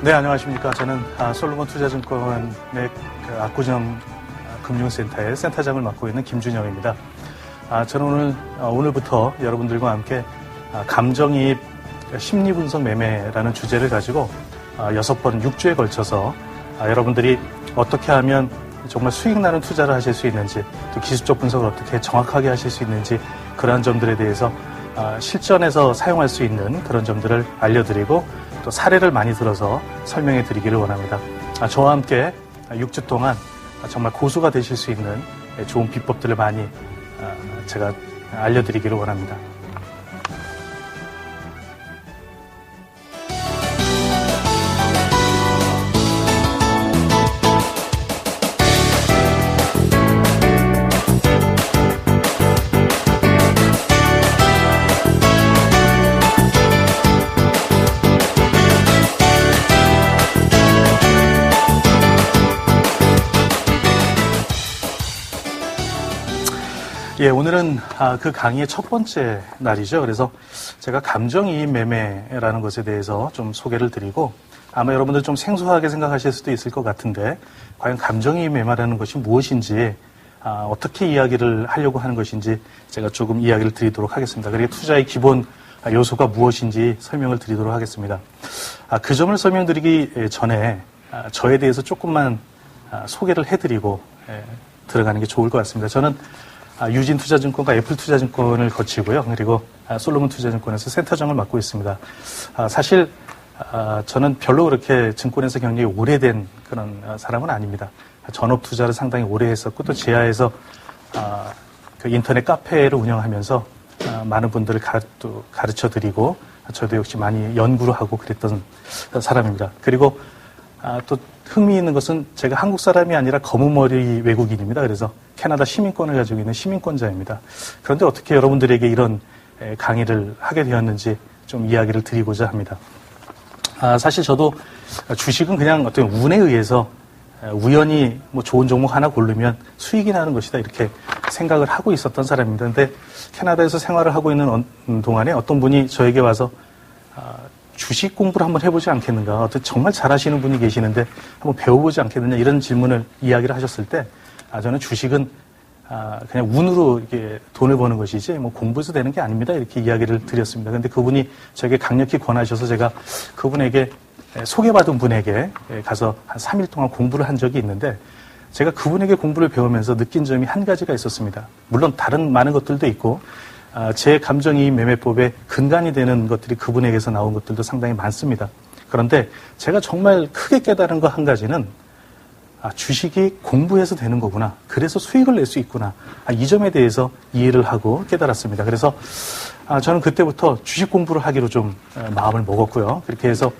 네, 안녕하십니까. 저는 솔로몬 투자증권의 압구정 금융센터의 센터장을 맡고 있는 김준영입니다. 저는 오늘부터 여러분들과 함께 감정이입 심리분석 매매라는 주제를 가지고 6번 6주에 걸쳐서 여러분들이 어떻게 하면 정말 수익 나는 투자를 하실 수 있는지, 또 기술적 분석을 어떻게 정확하게 하실 수 있는지, 그러한 점들에 대해서 실전에서 사용할 수 있는 그런 점들을 알려드리고 또 사례를 많이 들어서 설명해 드리기를 원합니다. 저와 함께 6주 동안 정말 고수가 되실 수 있는 좋은 비법들을 많이 제가 알려드리기를 원합니다. 예, 오늘은 그 강의의 첫 번째 날이죠. 그래서 제가 감정이입 매매라는 것에 대해서 좀 소개를 드리고, 아마 여러분들 좀 생소하게 생각하실 수도 있을 것 같은데, 과연 감정이입 매매라는 것이 무엇인지, 어떻게 이야기를 하려고 하는 것인지 제가 조금 이야기를 드리도록 하겠습니다. 그리고 투자의 기본 요소가 무엇인지 설명을 드리도록 하겠습니다. 그 점을 설명드리기 전에 저에 대해서 조금만 소개를 해드리고 들어가는 게 좋을 것 같습니다. 저는 유진투자증권과 애플투자증권을 거치고요. 그리고 솔로몬 투자증권에서 센터장을 맡고 있습니다. 사실 저는 별로 그렇게 증권에서 경력이 오래된 그런 사람은 아닙니다. 전업 투자를 상당히 오래 했었고, 또 지하에서 그 인터넷 카페를 운영하면서 많은 분들을 가르쳐 드리고, 저도 역시 많이 연구를 하고 그랬던 사람입니다. 그리고 또 흥미있는 것은 제가 한국 사람이 아니라 검은머리 외국인입니다. 그래서 캐나다 시민권을 가지고 있는 시민권자입니다. 그런데 어떻게 여러분들에게 이런 강의를 하게 되었는지 좀 이야기를 드리고자 합니다. 사실 저도 주식은 그냥 어떤 운에 의해서 우연히 뭐 좋은 종목 하나 고르면 수익이 나는 것이다, 이렇게 생각을 하고 있었던 사람입니다. 근데 캐나다에서 생활을 하고 있는 동안에 어떤 분이 저에게 와서 주식 공부를 한번 해보지 않겠는가, 어떤 정말 잘하시는 분이 계시는데 한번 배워보지 않겠느냐, 이런 질문을 이야기를 하셨을 때 저는 주식은 그냥 운으로 이렇게 돈을 버는 것이지 뭐 공부해서 되는 게 아닙니다, 이렇게 이야기를 드렸습니다. 근데 그분이 저에게 강력히 권하셔서 제가 그분에게 소개받은 분에게 가서 한 3일 동안 공부를 한 적이 있는데, 제가 그분에게 공부를 배우면서 느낀 점이 한 가지가 있었습니다. 물론 다른 많은 것들도 있고 제 감정이입 매매법의 근간이 되는 것들이 그분에게서 나온 것들도 상당히 많습니다. 그런데 제가 정말 크게 깨달은 거 한 가지는 주식이 공부해서 되는 거구나, 그래서 수익을 낼 수 있구나, 이 점에 대해서 이해를 하고 깨달았습니다. 그래서 저는 그때부터 주식 공부를 하기로 좀 마음을 먹었고요. 그렇게 해서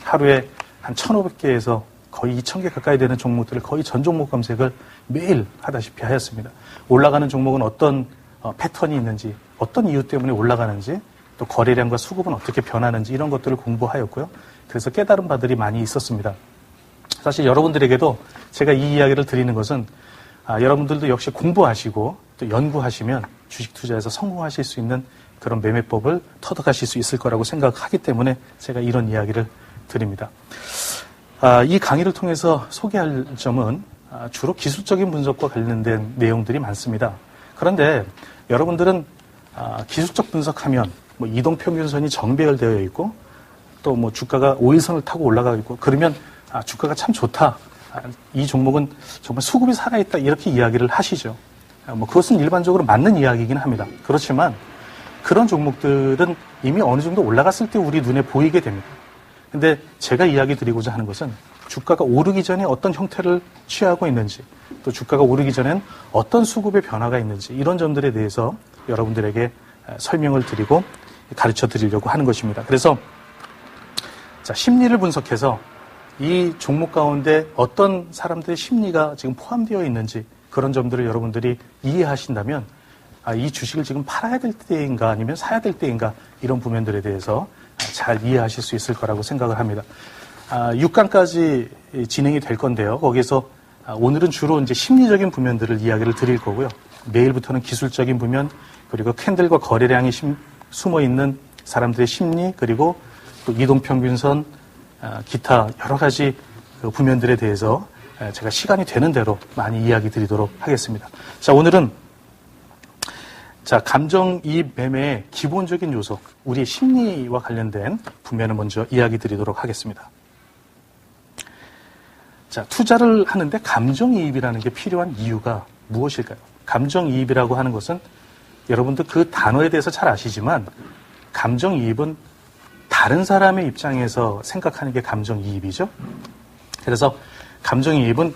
하루에 한 1,500개에서 거의 2,000개 가까이 되는 종목들을 거의 전 종목 검색을 매일 하다시피 하였습니다. 올라가는 종목은 어떤 패턴이 있는지, 어떤 이유 때문에 올라가는지, 또 거래량과 수급은 어떻게 변하는지, 이런 것들을 공부하였고요. 그래서 깨달은 바들이 많이 있었습니다. 사실 여러분들에게도 제가 이 이야기를 드리는 것은 여러분들도 역시 공부하시고 또 연구하시면 주식 투자에서 성공하실 수 있는 그런 매매법을 터득하실 수 있을 거라고 생각하기 때문에 제가 이런 이야기를 드립니다. 이 강의를 통해서 소개할 점은 주로 기술적인 분석과 관련된 내용들이 많습니다. 그런데 여러분들은 기술적 분석하면 뭐 이동평균선이 정배열되어 있고, 또 뭐 주가가 5일선을 타고 올라가고 있고, 그러면 주가가 참 좋다, 이 종목은 정말 수급이 살아있다, 이렇게 이야기를 하시죠. 뭐 그것은 일반적으로 맞는 이야기이긴 합니다. 그렇지만 그런 종목들은 이미 어느 정도 올라갔을 때 우리 눈에 보이게 됩니다. 근데 제가 이야기 드리고자 하는 것은 주가가 오르기 전에 어떤 형태를 취하고 있는지, 또 주가가 오르기 전엔 어떤 수급의 변화가 있는지, 이런 점들에 대해서 여러분들에게 설명을 드리고 가르쳐 드리려고 하는 것입니다. 그래서 심리를 분석해서 이 종목 가운데 어떤 사람들의 심리가 지금 포함되어 있는지, 그런 점들을 여러분들이 이해하신다면 이 주식을 지금 팔아야 될 때인가 아니면 사야 될 때인가, 이런 부면들에 대해서 잘 이해하실 수 있을 거라고 생각을 합니다. 6강까지 진행이 될 건데요. 거기에서 오늘은 주로 이제 심리적인 부면들을 이야기를 드릴 거고요. 내일부터는 기술적인 부면, 그리고 캔들과 거래량이 숨어 있는 사람들의 심리, 그리고 또 이동평균선, 기타 여러 가지 그 부면들에 대해서 제가 시간이 되는 대로 많이 이야기 드리도록 하겠습니다. 자, 오늘은 감정이입 매매의 기본적인 요소, 우리 심리와 관련된 부면을 먼저 이야기 드리도록 하겠습니다. 자, 투자를 하는데 감정이입이라는 게 필요한 이유가 무엇일까요? 감정이입이라고 하는 것은 여러분들 그 단어에 대해서 잘 아시지만 감정이입은 다른 사람의 입장에서 생각하는 게 감정이입이죠. 그래서 감정이입은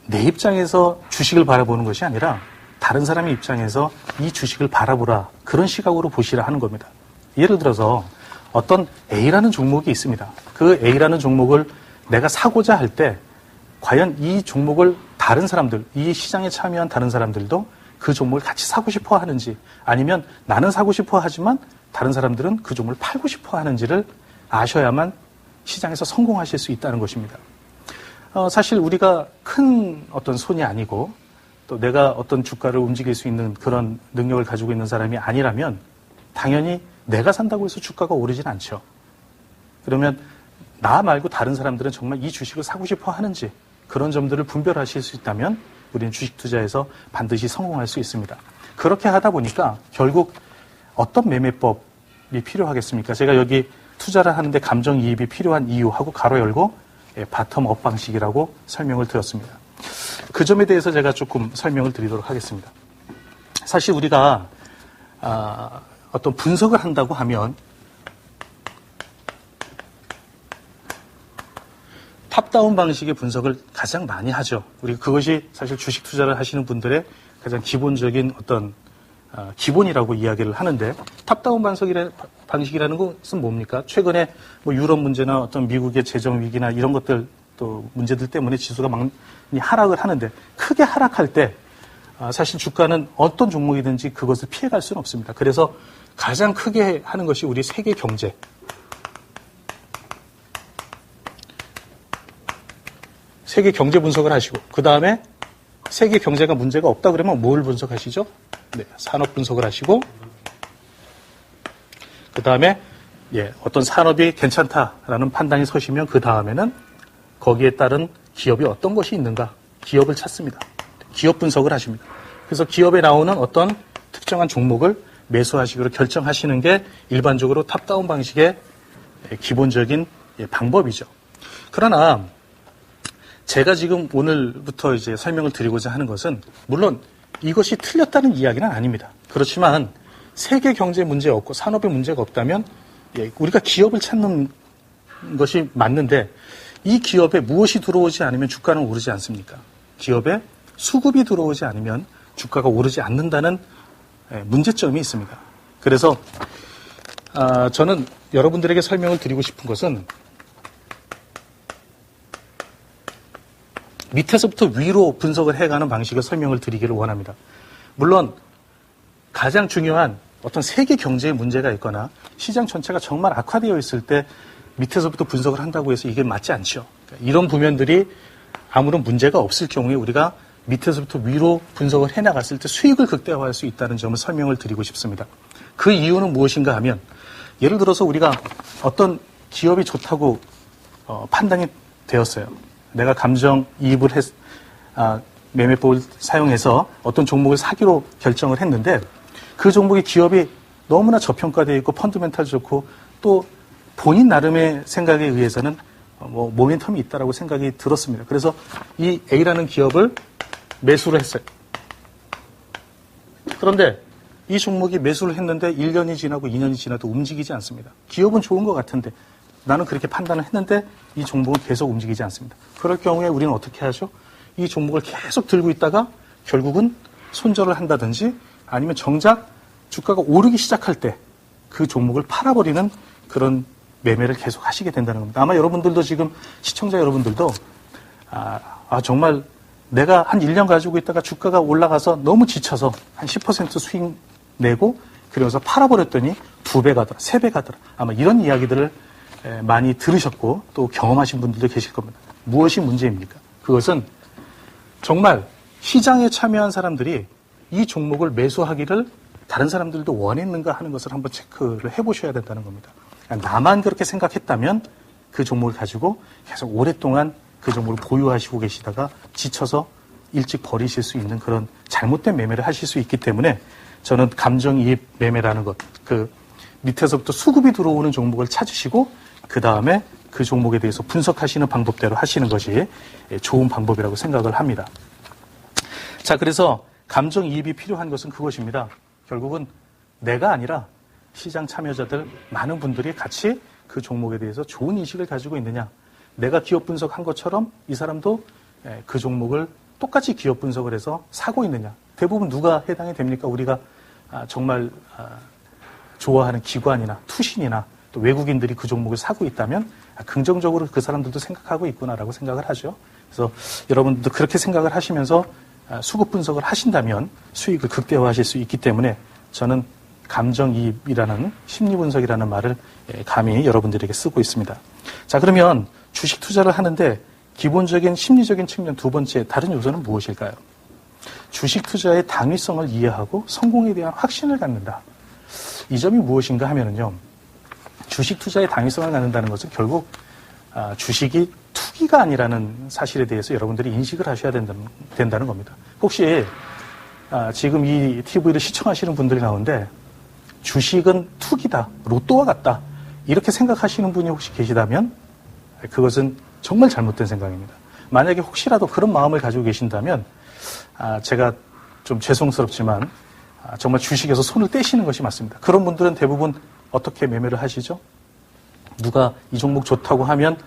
내 입장에서 주식을 바라보는 것이 아니라 다른 사람의 입장에서 이 주식을 바라보라, 그런 시각으로 보시라 하는 겁니다. 예를 들어서 어떤 A라는 종목이 있습니다. 그 A라는 종목을 내가 사고자 할 때 과연 이 종목을 다른 사람들, 이 시장에 참여한 다른 사람들도 그 종목을 같이 사고 싶어 하는지, 아니면 나는 사고 싶어 하지만 다른 사람들은 그 종목을 팔고 싶어 하는지를 아셔야만 시장에서 성공하실 수 있다는 것입니다. 사실 우리가 큰 어떤 손이 아니고 또 내가 어떤 주가를 움직일 수 있는 그런 능력을 가지고 있는 사람이 아니라면 당연히 내가 산다고 해서 주가가 오르진 않죠. 그러면 나 말고 다른 사람들은 정말 이 주식을 사고 싶어 하는지, 그런 점들을 분별하실 수 있다면 우리는 주식 투자에서 반드시 성공할 수 있습니다. 그렇게 하다 보니까 결국 어떤 매매법이 필요하겠습니까? 제가 여기 투자를 하는데 감정이입이 필요한 이유하고 가로 열고 바텀업 방식이라고 설명을 드렸습니다. 그 점에 대해서 제가 조금 설명을 드리도록 하겠습니다. 사실 우리가 어떤 분석을 한다고 하면 탑다운 방식의 분석을 가장 많이 하죠. 우리가 그것이 사실 주식 투자를 하시는 분들의 가장 기본적인 어떤 기본이라고 이야기를 하는데, 탑다운 방식이라는 것은 뭡니까? 최근에 뭐 유럽 문제나 어떤 미국의 재정 위기나 이런 것들 또 문제들 때문에 지수가 많이 하락을 하는데, 크게 하락할 때 사실 주가는 어떤 종목이든지 그것을 피해갈 수는 없습니다. 그래서 가장 크게 하는 것이 우리 세계 경제. 세계 경제 분석을 하시고, 그 다음에 세계 경제가 문제가 없다 그러면 뭘 분석하시죠? 네, 산업 분석을 하시고, 그 다음에 어떤 산업이 괜찮다라는 판단이 서시면 그 다음에는 거기에 따른 기업이 어떤 것이 있는가, 기업을 찾습니다. 기업 분석을 하십니다. 그래서 기업에 나오는 어떤 특정한 종목을 매수하시기로 결정하시는 게 일반적으로 탑다운 방식의 기본적인 방법이죠. 그러나 제가 지금 오늘부터 이제 설명을 드리고자 하는 것은, 물론 이것이 틀렸다는 이야기는 아닙니다. 그렇지만 세계 경제 문제 없고 산업에 문제가 없다면 우리가 기업을 찾는 것이 맞는데, 이 기업에 무엇이 들어오지 않으면 주가는 오르지 않습니까? 기업에 수급이 들어오지 않으면 주가가 오르지 않는다는 문제점이 있습니다. 그래서 저는 여러분들에게 설명을 드리고 싶은 것은 밑에서부터 위로 분석을 해가는 방식의 설명을 드리기를 원합니다. 물론 가장 중요한 어떤 세계 경제에 문제가 있거나 시장 전체가 정말 악화되어 있을 때 밑에서부터 분석을 한다고 해서 이게 맞지 않죠. 이런 부면들이 아무런 문제가 없을 경우에 우리가 밑에서부터 위로 분석을 해나갔을 때 수익을 극대화할 수 있다는 점을 설명을 드리고 싶습니다. 그 이유는 무엇인가 하면, 예를 들어서 우리가 어떤 기업이 좋다고 판단이 되었어요. 내가 감정이입을 매매법을 사용해서 어떤 종목을 사기로 결정을 했는데, 그 종목의 기업이 너무나 저평가되어 있고 펀드멘탈 좋고 또 본인 나름의 생각에 의해서는 모멘텀이 있다라고 생각이 들었습니다. 그래서 이 A라는 기업을 매수를 했어요. 그런데 이 종목이 매수를 했는데 1년이 지나고 2년이 지나도 움직이지 않습니다. 기업은 좋은 것 같은데 나는 그렇게 판단을 했는데 이 종목은 계속 움직이지 않습니다. 그럴 경우에 우리는 어떻게 하죠? 이 종목을 계속 들고 있다가 결국은 손절을 한다든지, 아니면 정작 주가가 오르기 시작할 때 그 종목을 팔아버리는 그런 매매를 계속 하시게 된다는 겁니다. 아마 여러분들도 지금, 시청자 여러분들도 정말 내가 한 1년 가지고 있다가 주가가 올라가서 너무 지쳐서 한 10% 수익 내고 그러면서 팔아버렸더니 2배 가더라, 3배 가더라. 아마 이런 이야기들을 많이 들으셨고 또 경험하신 분들도 계실 겁니다. 무엇이 문제입니까? 그것은 정말 시장에 참여한 사람들이 이 종목을 매수하기를 다른 사람들도 원했는가 하는 것을 한번 체크를 해보셔야 된다는 겁니다. 나만 그렇게 생각했다면 그 종목을 가지고 계속 오랫동안 그 종목을 보유하시고 계시다가 지쳐서 일찍 버리실 수 있는 그런 잘못된 매매를 하실 수 있기 때문에 저는 감정이입 매매라는 것, 그 밑에서부터 수급이 들어오는 종목을 찾으시고 그 다음에 그 종목에 대해서 분석하시는 방법대로 하시는 것이 좋은 방법이라고 생각을 합니다. 자, 그래서 감정이입이 필요한 것은 그것입니다. 결국은 내가 아니라 시장 참여자들 많은 분들이 같이 그 종목에 대해서 좋은 인식을 가지고 있느냐. 내가 기업 분석한 것처럼 이 사람도 그 종목을 똑같이 기업 분석을 해서 사고 있느냐. 대부분 누가 해당이 됩니까? 우리가 정말 좋아하는 기관이나 투신이나 또 외국인들이 그 종목을 사고 있다면 긍정적으로 그 사람들도 생각하고 있구나라고 생각을 하죠. 그래서 여러분들도 그렇게 생각을 하시면서 수급 분석을 하신다면 수익을 극대화하실 수 있기 때문에 저는 감정이입이라는 심리분석이라는 말을 감히 여러분들에게 쓰고 있습니다. 자, 그러면 주식 투자를 하는데 기본적인 심리적인 측면 두 번째 다른 요소는 무엇일까요? 주식 투자의 당위성을 이해하고 성공에 대한 확신을 갖는다. 이 점이 무엇인가 하면은요. 주식 투자의 당위성을 갖는다는 것은 결국 주식이 투기가 아니라는 사실에 대해서 여러분들이 인식을 하셔야 된다는 겁니다. 혹시 지금 이 TV를 시청하시는 분들 가운데 주식은 투기다, 로또와 같다 이렇게 생각하시는 분이 혹시 계시다면 그것은 정말 잘못된 생각입니다. 만약에 혹시라도 그런 마음을 가지고 계신다면 제가 좀 죄송스럽지만 정말 주식에서 손을 떼시는 것이 맞습니다. 그런 분들은 대부분 어떻게 매매를 하시죠? 누가 이 종목 좋다고 하면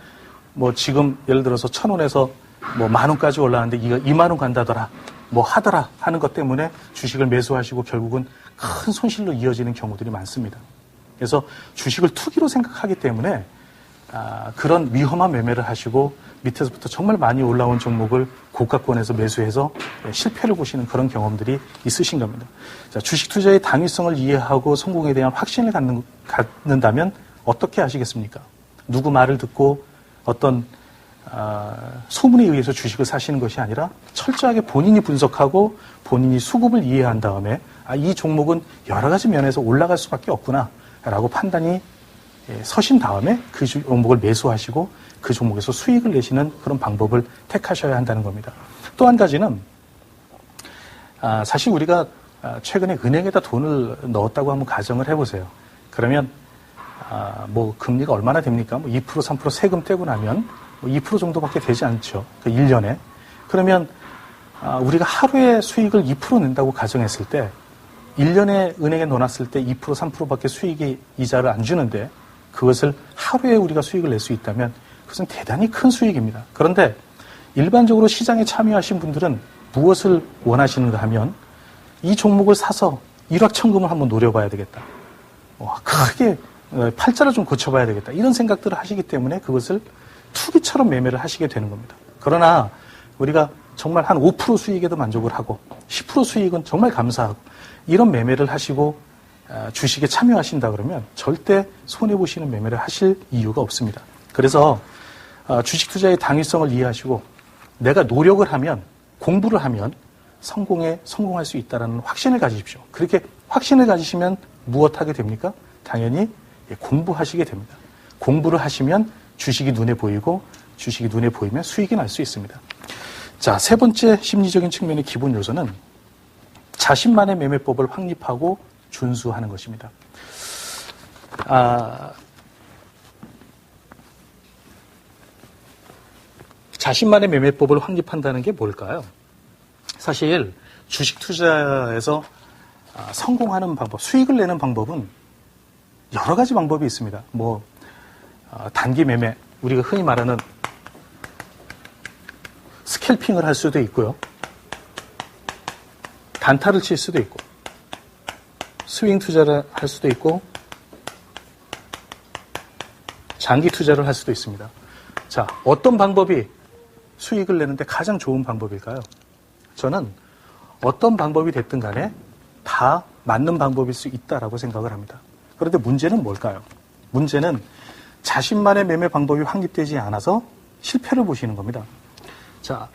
뭐 지금 예를 들어서 1,000원에서 뭐 10,000원까지 올라왔는데 이거 20,000원 간다더라 뭐 하더라 하는 것 때문에 주식을 매수하시고 결국은 큰 손실로 이어지는 경우들이 많습니다. 그래서 주식을 투기로 생각하기 때문에 그런 위험한 매매를 하시고 밑에서부터 정말 많이 올라온 종목을 고가권에서 매수해서 실패를 보시는 그런 경험들이 있으신 겁니다. 자, 주식 투자의 당위성을 이해하고 성공에 대한 확신을 갖는다면 어떻게 하시겠습니까? 누구 말을 듣고 어떤 소문에 의해서 주식을 사시는 것이 아니라 철저하게 본인이 분석하고 본인이 수급을 이해한 다음에 이 종목은 여러 가지 면에서 올라갈 수밖에 없구나 라고 판단이 서신 다음에 그 종목을 매수하시고 그 종목에서 수익을 내시는 그런 방법을 택하셔야 한다는 겁니다. 또 한 가지는 사실 우리가 최근에 은행에다 돈을 넣었다고 한번 가정을 해보세요. 그러면 뭐 금리가 얼마나 됩니까? 뭐 2%, 3% 세금 떼고 나면 뭐 2% 정도밖에 되지 않죠. 그 1년에. 그러면 우리가 하루에 수익을 2% 낸다고 가정했을 때 1년에 은행에 넣어놨을 때 2%, 3%밖에 수익이 이자를 안 주는데 그것을 하루에 우리가 수익을 낼 수 있다면 그것은 대단히 큰 수익입니다. 그런데 일반적으로 시장에 참여하신 분들은 무엇을 원하시는가 하면 이 종목을 사서 일확천금을 한번 노려봐야 되겠다. 크게 팔자를 좀 고쳐봐야 되겠다. 이런 생각들을 하시기 때문에 그것을 투기처럼 매매를 하시게 되는 겁니다. 그러나 우리가 정말 한 5% 수익에도 만족을 하고 10% 수익은 정말 감사하고 이런 매매를 하시고 주식에 참여하신다 그러면 절대 손해보시는 매매를 하실 이유가 없습니다. 그래서 주식 투자의 당위성을 이해하시고 내가 노력을 하면 공부를 하면 성공할 수 있다는 확신을 가지십시오. 그렇게 확신을 가지시면 무엇하게 됩니까? 당연히 공부하시게 됩니다. 공부를 하시면 주식이 눈에 보이고 주식이 눈에 보이면 수익이 날 수 있습니다. 자, 세 번째 심리적인 측면의 기본 요소는 자신만의 매매법을 확립하고 준수하는 것입니다. 자신만의 매매법을 확립한다는 게 뭘까요? 사실 주식 투자에서 성공하는 방법, 수익을 내는 방법은 여러 가지 방법이 있습니다. 뭐 단기 매매, 우리가 흔히 말하는 스캘핑을 할 수도 있고요. 단타를 칠 수도 있고 스윙 투자를 할 수도 있고 장기 투자를 할 수도 있습니다. 자, 어떤 방법이 수익을 내는데 가장 좋은 방법일까요? 저는 어떤 방법이 됐든 간에 다 맞는 방법일 수 있다라고 생각을 합니다. 그런데 문제는 뭘까요? 문제는 자신만의 매매 방법이 확립되지 않아서 실패를 보시는 겁니다. 자,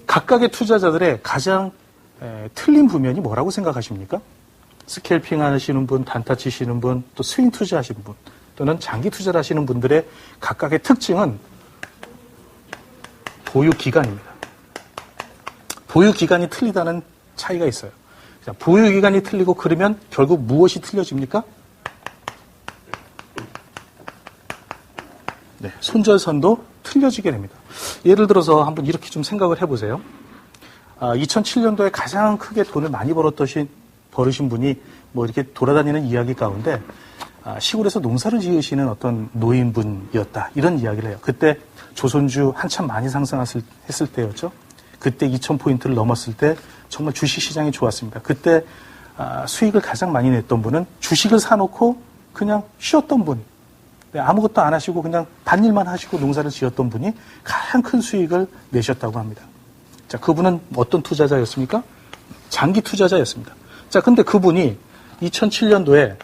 각각의 투자자들의 가장 틀린 부면이 뭐라고 생각하십니까? 스캘핑 하시는 분, 단타 치시는 분, 또 스윙 투자하시는 분, 또는 장기 투자를 하시는 분들의 각각의 특징은 보유 기간입니다. 보유 기간이 틀리다는 차이가 있어요. 자, 보유 기간이 틀리고 그러면 결국 무엇이 틀려집니까? 네, 손절선도 틀려지게 됩니다. 예를 들어서 한번 이렇게 좀 생각을 해보세요. 2007년도에 가장 크게 돈을 많이 벌으신 분이 뭐 이렇게 돌아다니는 이야기 가운데 시골에서 농사를 지으시는 어떤 노인분이었다. 이런 이야기를 해요. 그때 조선주 한참 많이 상승했을 때였죠. 그때 2000포인트를 넘었을 때 정말 주식시장이 좋았습니다. 그때 수익을 가장 많이 냈던 분은 주식을 사놓고 그냥 쉬었던 분. 아무것도 안 하시고 그냥 밭일만 하시고 농사를 지었던 분이 가장 큰 수익을 내셨다고 합니다. 자, 그분은 어떤 투자자였습니까? 장기 투자자였습니다. 자, 근데 그분이 2007년도에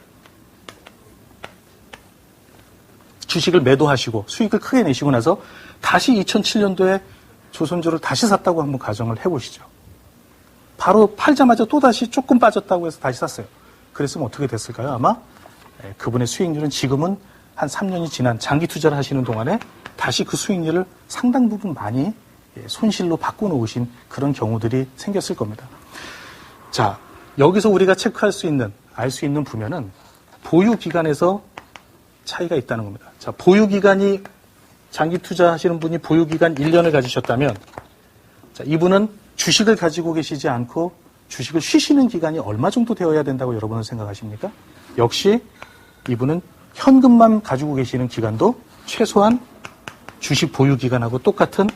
주식을 매도하시고 수익을 크게 내시고 나서 다시 2007년도에 조선주를 다시 샀다고 한번 가정을 해보시죠. 바로 팔자마자 또다시 조금 빠졌다고 해서 다시 샀어요. 그랬으면 어떻게 됐을까요? 아마 그분의 수익률은 지금은 한 3년이 지난 장기 투자를 하시는 동안에 다시 그 수익률을 상당 부분 많이 손실로 바꿔놓으신 그런 경우들이 생겼을 겁니다. 자, 여기서 우리가 체크할 수 있는, 알 수 있는 부면은 보유 기간에서 차이가 있다는 겁니다. 자, 보유 기간이 장기 투자하시는 분이 보유 기간 1년을 가지셨다면, 자, 이분은 주식을 가지고 계시지 않고 주식을 쉬시는 기간이 얼마 정도 되어야 된다고 여러분은 생각하십니까? 역시 이분은 현금만 가지고 계시는 기간도 최소한 주식 보유 기간하고 똑같은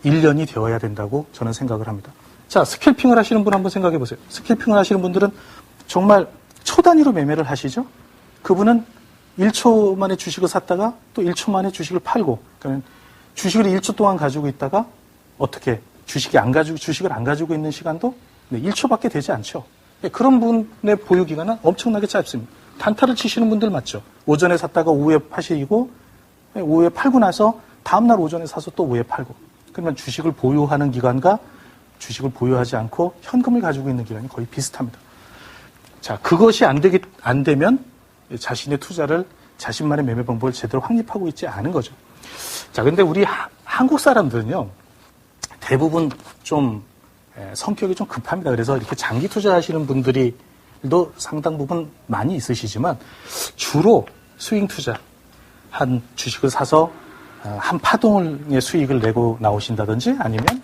1년이 되어야 된다고 저는 생각을 합니다. 자, 스캘핑을 하시는 분 한번 생각해 보세요. 스캘핑을 하시는 분들은 정말 초 단위로 매매를 하시죠? 그분은 1초 만에 주식을 샀다가 또 1초 만에 주식을 팔고, 그러니까 주식을 1초 동안 가지고 있다가 어떻게 주식을 안 가지고 있는 시간도 1초밖에 되지 않죠. 그런 분의 보유 기간은 엄청나게 짧습니다. 단타를 치시는 분들 맞죠? 오전에 샀다가 오후에 파시고, 오후에 팔고 나서 다음날 오전에 사서 또 오후에 팔고. 그러면 주식을 보유하는 기간과 주식을 보유하지 않고 현금을 가지고 있는 기간이 거의 비슷합니다. 자, 그것이 안 되면 자신의 투자를, 자신만의 매매 방법을 제대로 확립하고 있지 않은 거죠. 자, 근데 우리 한국 사람들은요, 대부분 좀 성격이 좀 급합니다. 그래서 이렇게 장기 투자하시는 분들도 상당 부분 많이 있으시지만 주로 스윙 투자, 한 주식을 사서 한 파동의 수익을 내고 나오신다든지 아니면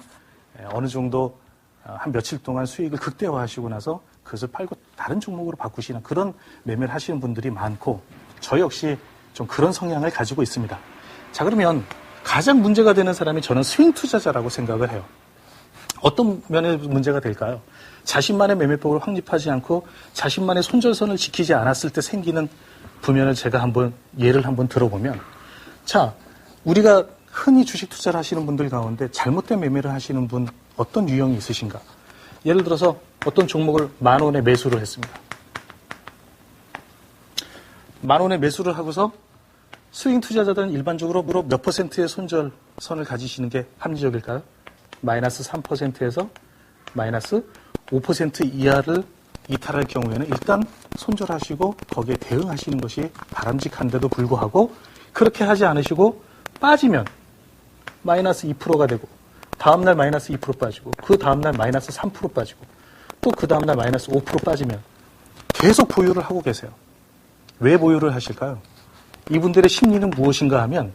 어느 정도 한 며칠 동안 수익을 극대화하시고 나서 그것을 팔고 다른 종목으로 바꾸시는 그런 매매를 하시는 분들이 많고, 저 역시 좀 그런 성향을 가지고 있습니다. 자, 그러면 가장 문제가 되는 사람이 저는 스윙 투자자라고 생각을 해요. 어떤 면에 문제가 될까요? 자신만의 매매법을 확립하지 않고 자신만의 손절선을 지키지 않았을 때 생기는 부면을 제가 예를 한번 들어보면, 자, 우리가 흔히 주식 투자를 하시는 분들 가운데 잘못된 매매를 하시는 분 어떤 유형이 있으신가? 예를 들어서 어떤 종목을 10,000원에 매수를 했습니다. 10,000원에 매수를 하고서 스윙 투자자들은 일반적으로 몇 퍼센트의 손절선을 가지시는 게 합리적일까요? 마이너스 3%에서 마이너스 5% 이하를 이탈할 경우에는 일단 손절하시고 거기에 대응하시는 것이 바람직한데도 불구하고, 그렇게 하지 않으시고 빠지면 마이너스 2%가 되고, 다음날 마이너스 2% 빠지고, 그 다음날 마이너스 3% 빠지고, 또 그 다음날 마이너스 5% 빠지면 계속 보유를 하고 계세요. 왜 보유를 하실까요? 이분들의 심리는 무엇인가 하면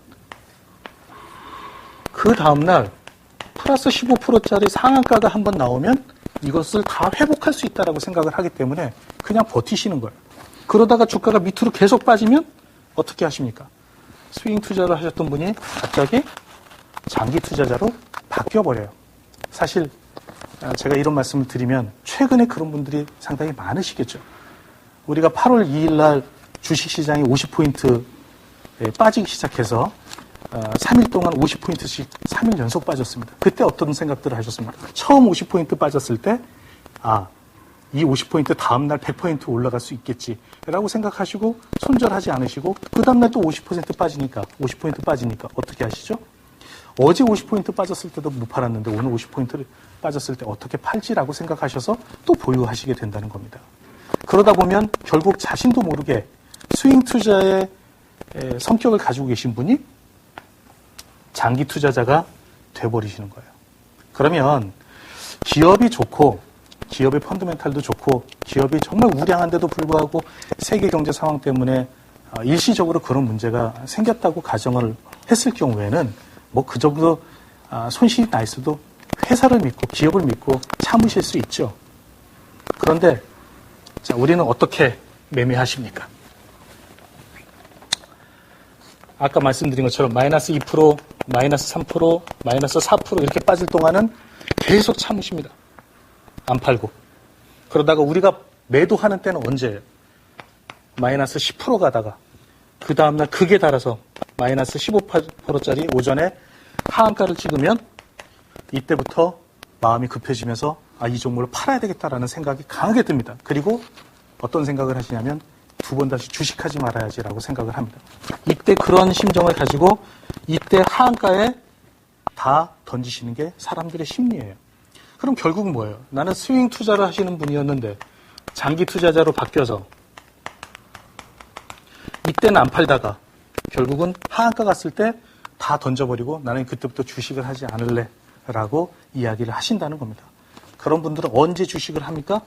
그 다음날 플러스 15%짜리 상한가가 한번 나오면 이것을 다 회복할 수 있다고 생각을 하기 때문에 그냥 버티시는 거예요. 그러다가 주가가 밑으로 계속 빠지면 어떻게 하십니까? 스윙 투자를 하셨던 분이 갑자기 장기 투자자로 바뀌어버려요. 사실 제가 이런 말씀을 드리면 최근에 그런 분들이 상당히 많으시겠죠. 우리가 8월 2일 날 주식시장이 50포인트 빠지기 시작해서 3일 동안 50포인트씩 3일 연속 빠졌습니다. 그때 어떤 생각들을 하셨습니까? 처음 50포인트 빠졌을 때, 이 50포인트 다음날 100포인트 올라갈 수 있겠지라고 생각하시고 손절하지 않으시고, 그 다음날 또 50% 빠지니까, 50포인트 빠지니까 어떻게 하시죠? 어제 50포인트 빠졌을 때도 못 팔았는데 오늘 50포인트 빠졌을 때 어떻게 팔지라고 생각하셔서 또 보유하시게 된다는 겁니다. 그러다 보면 결국 자신도 모르게 스윙 투자의 성격을 가지고 계신 분이 장기 투자자가 돼버리시는 거예요. 그러면 기업이 좋고 기업의 펀더멘탈도 좋고 기업이 정말 우량한데도 불구하고 세계 경제 상황 때문에 일시적으로 그런 문제가 생겼다고 가정을 했을 경우에는 뭐 그 정도 손실이 나 있어도 회사를 믿고 기업을 믿고 참으실 수 있죠. 그런데 자, 우리는 어떻게 매매하십니까? 아까 말씀드린 것처럼 마이너스 2%, 마이너스 3%, 마이너스 4% 이렇게 빠질 동안은 계속 참으십니다. 안 팔고. 그러다가 우리가 매도하는 때는 언제예요? 마이너스 10% 가다가 그 다음날 극에 달아서 마이너스 15%짜리 오전에 하한가를 찍으면 이때부터 마음이 급해지면서 이 종목을 팔아야 되겠다라는 생각이 강하게 듭니다. 그리고 어떤 생각을 하시냐면 두 번 다시 주식하지 말아야지라고 생각을 합니다. 이때 그런 심정을 가지고 이때 하한가에 다 던지시는 게 사람들의 심리예요. 그럼 결국 뭐예요? 나는 스윙 투자를 하시는 분이었는데 장기 투자자로 바뀌어서 이때는 안 팔다가 결국은 하한가 갔을 때 다 던져버리고 나는 그때부터 주식을 하지 않을래 라고 이야기를 하신다는 겁니다. 그런 분들은 언제 주식을 합니까?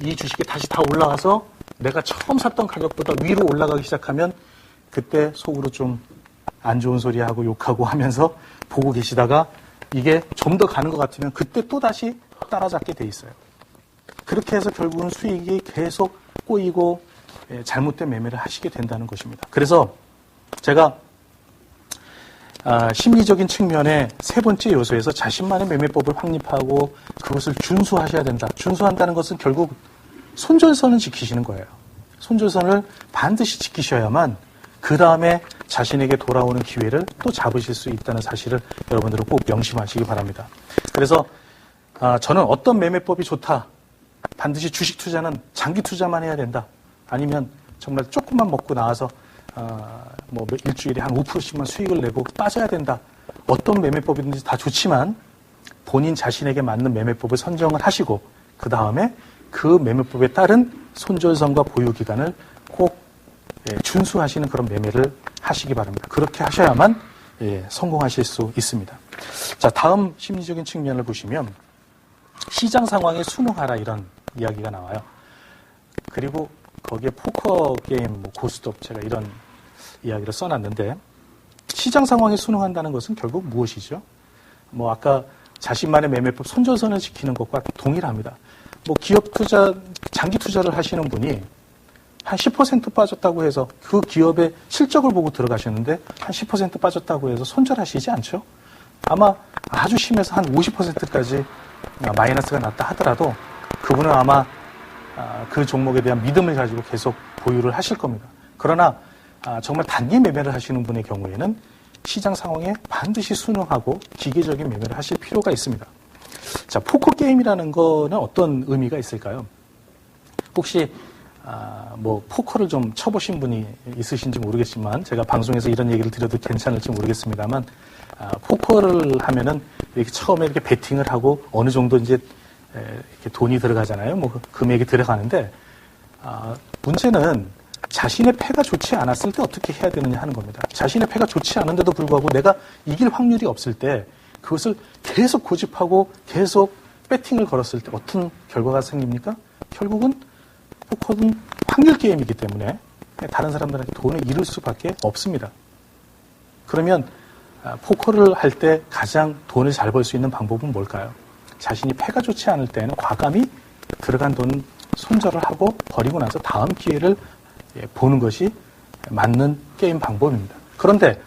이 주식이 다시 다 올라가서 내가 처음 샀던 가격보다 위로 올라가기 시작하면 그때 속으로 좀 안 좋은 소리 하고 욕하고 하면서 보고 계시다가 이게 좀 더 가는 것 같으면 그때 또 다시 따라잡게 돼 있어요. 그렇게 해서 결국은 수익이 계속 꼬이고 잘못된 매매를 하시게 된다는 것입니다. 그래서 제가 심리적인 측면의 세 번째 요소에서 자신만의 매매법을 확립하고 그것을 준수하셔야 된다. 준수한다는 것은 결국 손절선을 지키시는 거예요. 손절선을 반드시 지키셔야만 그 다음에 자신에게 돌아오는 기회를 또 잡으실 수 있다는 사실을 여러분들은 꼭 명심하시기 바랍니다. 그래서 저는 어떤 매매법이 좋다. 반드시 주식 투자는 장기 투자만 해야 된다. 아니면 정말 조금만 먹고 나와서 뭐 일주일에 한 5%씩만 수익을 내고 빠져야 된다. 어떤 매매법이든지 다 좋지만 본인 자신에게 맞는 매매법을 선정을 하시고 그 다음에 그 매매법에 따른 손절선과 보유기간을 꼭 준수하시는 그런 매매를 하시기 바랍니다. 그렇게 하셔야만 성공하실 수 있습니다. 자, 다음 심리적인 측면을 보시면 시장 상황에 순응하라 이런 이야기가 나와요. 그리고 거기에 포커 게임, 고스톱 제가 이런 이야기를 써놨는데 시장 상황에 순응한다는 것은 결국 무엇이죠? 아까 자신만의 매매법 손절선을 지키는 것과 동일합니다. 기업 투자, 장기 투자를 하시는 분이 한 10% 빠졌다고 해서 그 기업의 실적을 보고 들어가셨는데 한 10% 빠졌다고 해서 손절하시지 않죠? 아마 아주 심해서 한 50%까지 마이너스가 났다 하더라도 그분은 아마 그 종목에 대한 믿음을 가지고 계속 보유를 하실 겁니다. 그러나 정말 단기 매매를 하시는 분의 경우에는 시장 상황에 반드시 순응하고 기계적인 매매를 하실 필요가 있습니다. 자, 포커 게임이라는 거는 어떤 의미가 있을까요? 혹시 포커를 좀 쳐보신 분이 있으신지 모르겠지만 제가 방송에서 이런 얘기를 드려도 괜찮을지 모르겠습니다만 포커를 하면은 이렇게 처음에 이렇게 베팅을 하고 어느 정도 이제 이렇게 돈이 들어가잖아요. 금액이 들어가는데 문제는 자신의 패가 좋지 않았을 때 어떻게 해야 되느냐 하는 겁니다. 자신의 패가 좋지 않은데도 불구하고 내가 이길 확률이 없을 때 그것을 계속 고집하고 계속 배팅을 걸었을 때 어떤 결과가 생깁니까? 결국은 포커는 확률 게임이기 때문에 다른 사람들한테 돈을 잃을 수밖에 없습니다. 그러면 포커를 할 때 가장 돈을 잘 벌 수 있는 방법은 뭘까요? 자신이 패가 좋지 않을 때는 과감히 들어간 돈 손절을 하고 버리고 나서 다음 기회를 보는 것이 맞는 게임 방법입니다. 그런데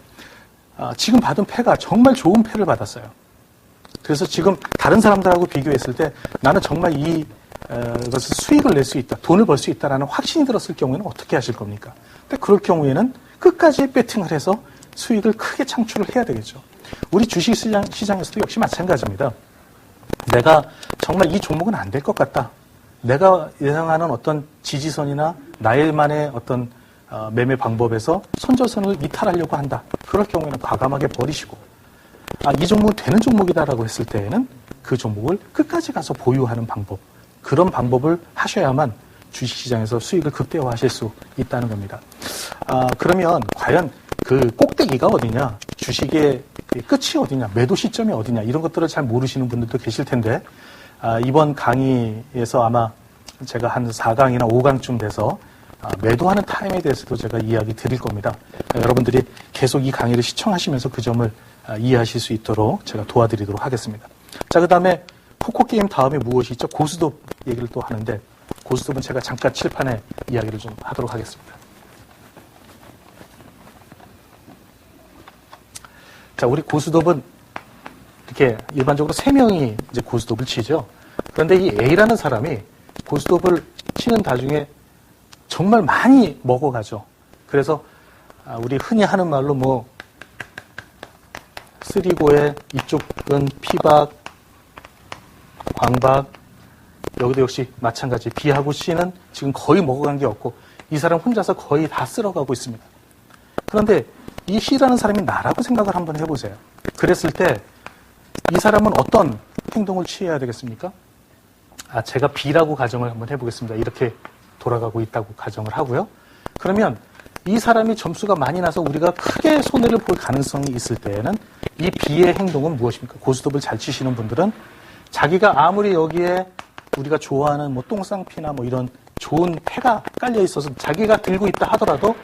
지금 받은 패가 정말 좋은 패를 받았어요. 그래서 지금 다른 사람들하고 비교했을 때 나는 정말 이것을 수익을 낼 수 있다, 돈을 벌 수 있다라는 확신이 들었을 경우에는 어떻게 하실 겁니까? 근데 그럴 경우에는 끝까지 배팅을 해서 수익을 크게 창출을 해야 되겠죠. 우리 주식시장에서도 역시 마찬가지입니다. 내가 정말 이 종목은 안 될 것 같다. 내가 예상하는 어떤 지지선이나 나일만의 어떤 매매 방법에서 손절선을 이탈하려고 한다. 그럴 경우에는 과감하게 버리시고 이 종목은 되는 종목이다라고 했을 때에는 그 종목을 끝까지 가서 보유하는 방법, 그런 방법을 하셔야만 주식시장에서 수익을 극대화하실 수 있다는 겁니다. 그러면 과연 그 꼭대기가 어디냐, 주식의 끝이 어디냐, 매도 시점이 어디냐, 이런 것들을 잘 모르시는 분들도 계실 텐데, 이번 강의에서 아마 제가 한 4강이나 5강쯤 돼서 매도하는 타임에 대해서도 제가 이야기 드릴 겁니다. 여러분들이 계속 이 강의를 시청하시면서 그 점을 이해하실 수 있도록 제가 도와드리도록 하겠습니다. 자, 그 다음에 포커게임 다음에 무엇이 있죠? 고스톱 얘기를 또 하는데, 고스톱은 제가 잠깐 칠판에 이야기를 좀 하도록 하겠습니다. 자, 우리 고스톱은 이렇게 일반적으로 3명이 이제 고스톱을 치죠. 그런데 이 A라는 사람이 고스톱을 치는 도중에 정말 많이 먹어가죠. 그래서 우리 흔히 하는 말로 뭐 쓰리고에 이쪽은 피박, 광박, 여기도 역시 마찬가지. B하고 C는 지금 거의 먹어간 게 없고 이 사람 혼자서 거의 다 쓸어가고 있습니다. 그런데 이 C라는 사람이 나라고 생각을 한번 해보세요. 그랬을 때 이 사람은 어떤 행동을 취해야 되겠습니까? 제가 B라고 가정을 한번 해보겠습니다. 이렇게 돌아가고 있다고 가정을 하고요. 그러면 이 사람이 점수가 많이 나서 우리가 크게 손해를 볼 가능성이 있을 때에는 이 B의 행동은 무엇입니까? 고스톱을 잘 치시는 분들은 자기가 아무리 여기에 우리가 좋아하는 뭐 똥쌍피나 뭐 이런 좋은 패가 깔려 있어서 자기가 들고 있다 하더라도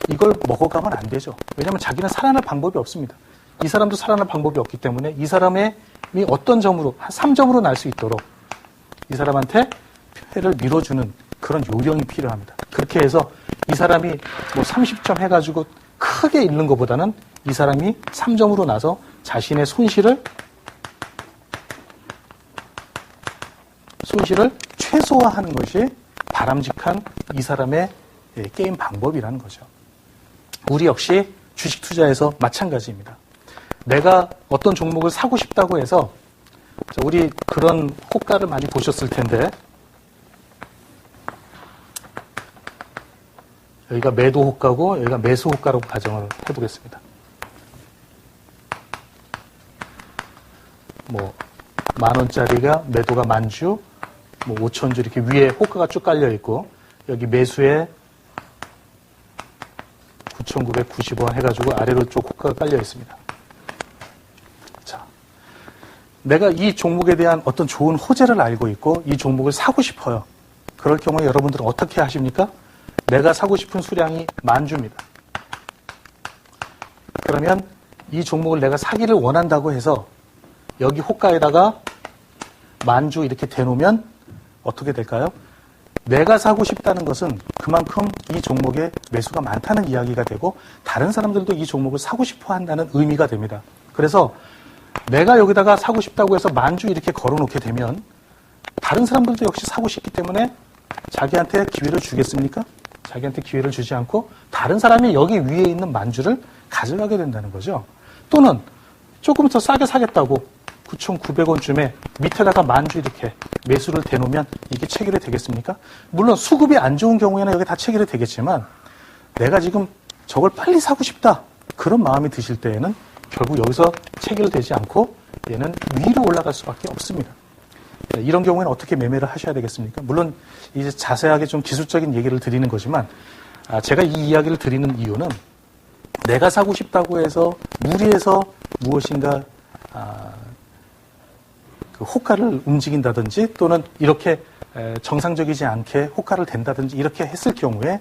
이걸 먹어가면 안 되죠. 왜냐하면 자기는 살아날 방법이 없습니다. 이 사람도 살아날 방법이 없기 때문에 이 사람이 어떤 점으로, 한 3점으로 날 수 있도록 이 사람한테 패를 밀어주는 그런 요령이 필요합니다. 그렇게 해서 이 사람이 뭐 30점 해가지고 크게 잃는 것보다는 이 사람이 3점으로 나서 자신의 손실을 최소화하는 것이 바람직한 이 사람의 게임 방법이라는 거죠. 우리 역시 주식 투자에서 마찬가지입니다. 내가 어떤 종목을 사고 싶다고 해서 우리 그런 호가를 많이 보셨을 텐데 여기가 매도 호가고 여기가 매수 호가라고 가정을 해보겠습니다. 뭐 10,000원짜리가 매도가 10,000주, 뭐 5,000주 이렇게 위에 호가가 쭉 깔려 있고 여기 매수에 9,990원 해가지고 아래로 쭉 호가가 깔려 있습니다. 자, 내가 이 종목에 대한 어떤 좋은 호재를 알고 있고 이 종목을 사고 싶어요. 그럴 경우에 여러분들은 어떻게 하십니까? 내가 사고 싶은 수량이 10,000주입니다. 그러면 이 종목을 내가 사기를 원한다고 해서 여기 호가에다가 10,000주 이렇게 대놓으면 어떻게 될까요? 내가 사고 싶다는 것은 그만큼 이 종목에 매수가 많다는 이야기가 되고 다른 사람들도 이 종목을 사고 싶어 한다는 의미가 됩니다. 그래서 내가 여기다가 사고 싶다고 해서 10,000주 이렇게 걸어놓게 되면 다른 사람들도 역시 사고 싶기 때문에 자기한테 기회를 주겠습니까? 자기한테 기회를 주지 않고 다른 사람이 여기 위에 있는 10,000주를 가져가게 된다는 거죠. 또는 조금 더 싸게 사겠다고 9,900원쯤에 밑에다가 10,000주 이렇게 매수를 대놓으면 이게 체결이 되겠습니까? 물론 수급이 안 좋은 경우에는 여기 다 체결이 되겠지만 내가 지금 저걸 빨리 사고 싶다 그런 마음이 드실 때에는 결국 여기서 체결되지 않고 얘는 위로 올라갈 수밖에 없습니다. 이런 경우에는 어떻게 매매를 하셔야 되겠습니까? 물론 이제 자세하게 좀 기술적인 얘기를 드리는 거지만 제가 이 이야기를 드리는 이유는 내가 사고 싶다고 해서 무리해서 무엇인가 그 호가를 움직인다든지 또는 이렇게 정상적이지 않게 호가를 댄다든지 이렇게 했을 경우에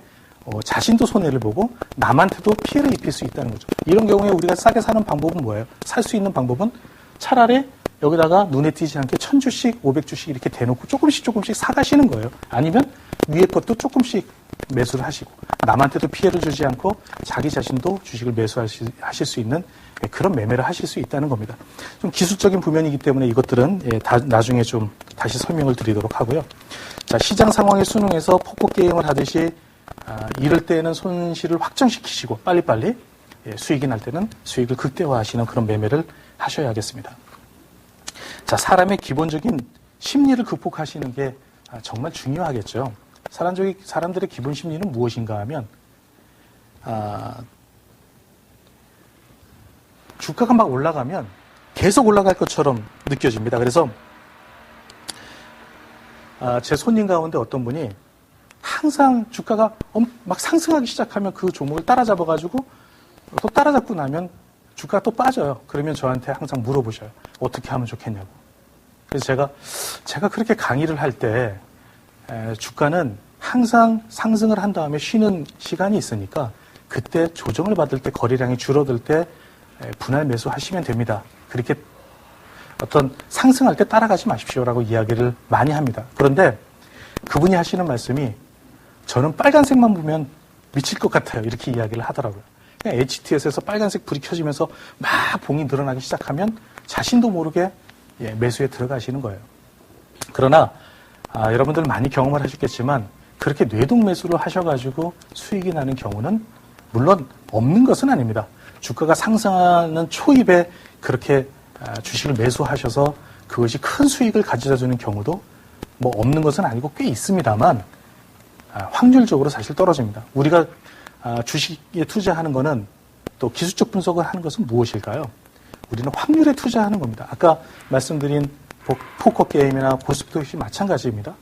자신도 손해를 보고 남한테도 피해를 입힐 수 있다는 거죠. 이런 경우에 우리가 싸게 사는 방법은 뭐예요? 살 수 있는 방법은 차라리 여기다가 눈에 띄지 않게 1,000주씩, 500주씩 이렇게 대놓고 조금씩 사가시는 거예요. 아니면 위에 것도 조금씩 매수를 하시고 남한테도 피해를 주지 않고 자기 자신도 주식을 매수하실 수 있는 그런 매매를 하실 수 있다는 겁니다. 좀 기술적인 부면이기 때문에 이것들은 나중에 좀 다시 설명을 드리도록 하고요. 자, 시장 상황에 순응해서 포커 게임을 하듯이 이럴 때는 손실을 확정시키시고 빨리빨리 수익이 날 때는 수익을 극대화하시는 그런 매매를 하셔야겠습니다. 자, 사람의 기본적인 심리를 극복하시는 게 정말 중요하겠죠. 사람들의 기본 심리는 무엇인가 하면 주가가 막 올라가면 계속 올라갈 것처럼 느껴집니다. 그래서 제 손님 가운데 어떤 분이 항상 주가가 막 상승하기 시작하면 그 종목을 따라잡아가지고 또 따라잡고 나면 주가가 또 빠져요. 그러면 저한테 항상 물어보셔요. 어떻게 하면 좋겠냐고. 그래서 제가 그렇게 강의를 할 때 주가는 항상 상승을 한 다음에 쉬는 시간이 있으니까 그때 조정을 받을 때 거래량이 줄어들 때 분할 매수하시면 됩니다. 그렇게 어떤 상승할 때 따라가지 마십시오라고 이야기를 많이 합니다. 그런데 그분이 하시는 말씀이 저는 빨간색만 보면 미칠 것 같아요. 이렇게 이야기를 하더라고요. 그냥 HTS에서 빨간색 불이 켜지면서 막 봉이 늘어나기 시작하면 자신도 모르게 매수에 들어가시는 거예요. 그러나 여러분들 많이 경험을 하셨겠지만 그렇게 뇌동 매수를 하셔가지고 수익이 나는 경우는 물론 없는 것은 아닙니다. 주가가 상승하는 초입에 그렇게 주식을 매수하셔서 그것이 큰 수익을 가져다 주는 경우도 뭐 없는 것은 아니고 꽤 있습니다만 확률적으로 사실 떨어집니다. 우리가 주식에 투자하는 것은 또 기술적 분석을 하는 것은 무엇일까요? 우리는 확률에 투자하는 겁니다. 아까 말씀드린 포커 게임이나 고스피도 역시 마찬가지입니다.